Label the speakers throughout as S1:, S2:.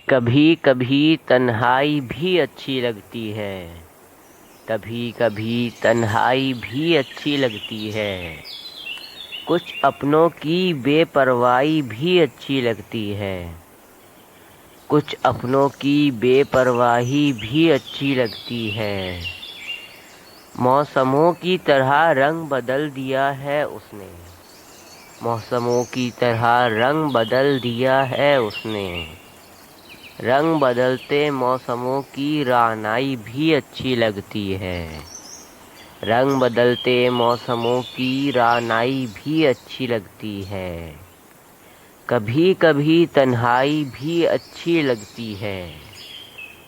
S1: کبھی کبھی تنہائی بھی اچھی لگتی ہے، کبھی کبھی تنہائی بھی اچھی لگتی ہے، کچھ اپنوں کی بے پرواہی بھی اچھی لگتی ہے، کچھ اپنوں کی بے پرواہی بھی اچھی لگتی ہے۔ موسموں کی طرح رنگ بدل دیا ہے اس نے، موسموں کی طرح رنگ بدل دیا ہے اس نے، رنگ بدلتے موسموں کی رعنائی بھی اچھی لگتی ہے، رنگ بدلتے موسموں کی رعنائی بھی اچھی لگتی ہے۔ کبھی کبھی تنہائی بھی اچھی لگتی ہے،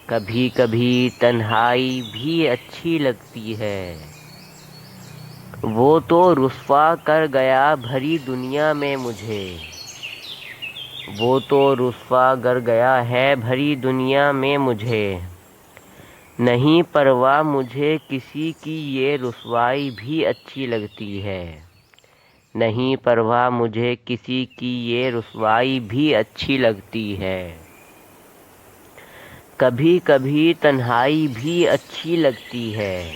S1: کبھی کبھی تنہائی بھی اچھی لگتی ہے۔ وہ تو رسوا کر گیا بھری دنیا میں مجھے، وہ تو رسوا کر گیا ہے بھری دنیا میں مجھے، نہیں پرواہ مجھے کسی کی یہ رسوائی بھی اچھی لگتی ہے، نہیں پرواہ مجھے کسی کی یہ رسوائی بھی اچھی لگتی ہے۔ کبھی کبھی تنہائی بھی اچھی لگتی ہے،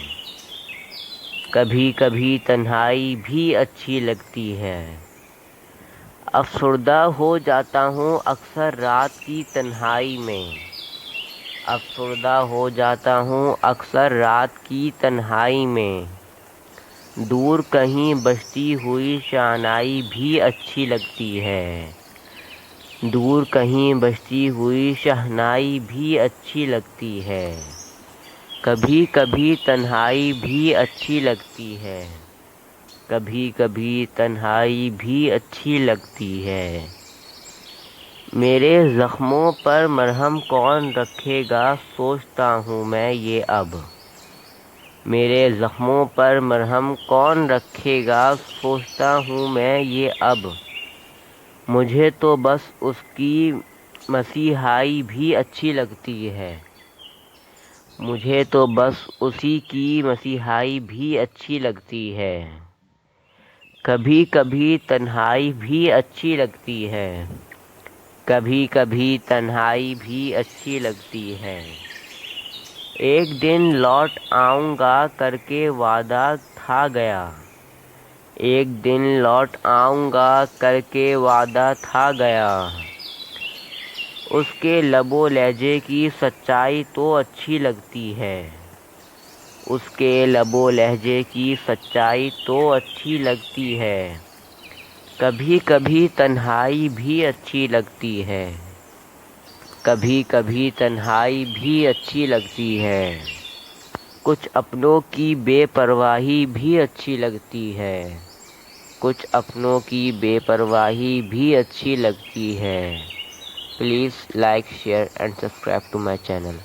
S1: کبھی کبھی تنہائی بھی اچھی لگتی ہے۔ افسردہ ہو جاتا ہوں اکثر رات کی تنہائی میں، افسردہ ہو جاتا ہوں اکثر رات کی تنہائی میں، دور کہیں بجتی ہوئی شہنائی بھی اچھی لگتی ہے، دور کہیں بجتی ہوئی شہنائی بھی اچھی لگتی ہے۔ کبھی کبھی تنہائی بھی اچھی لگتی ہے، کبھی کبھی تنہائی بھی اچھی لگتی ہے۔ میرے زخموں پر مرہم کون رکھے گا سوچتا ہوں میں یہ اب، میرے زخموں پر مرہم کون رکھے گا سوچتا ہوں میں یہ اب، مجھے تو بس اس کی مسیحائی بھی اچھی لگتی ہے، مجھے تو بس اسی کی مسیحائی بھی اچھی لگتی ہے۔ کبھی کبھی تنہائی بھی اچھی لگتی ہے، کبھی کبھی تنہائی بھی اچھی لگتی ہے۔ ایک دن لوٹ آؤں گا کر کے وعدہ تھا گیا، ایک دن لوٹ آؤں گا کر کے وعدہ تھا گیا، اس کے لب و لہجے کی سچائی تو اچھی لگتی ہے، اس کے لب و لہجے کی سچائی تو اچھی لگتی ہے۔ کبھی کبھی تنہائی بھی اچھی لگتی ہے، کبھی کبھی تنہائی بھی اچھی لگتی ہے، کچھ اپنوں کی بے پرواہی بھی اچھی لگتی ہے، کچھ اپنوں کی بے پرواہی بھی اچھی لگتی ہے۔ Please like, share and subscribe to my channel.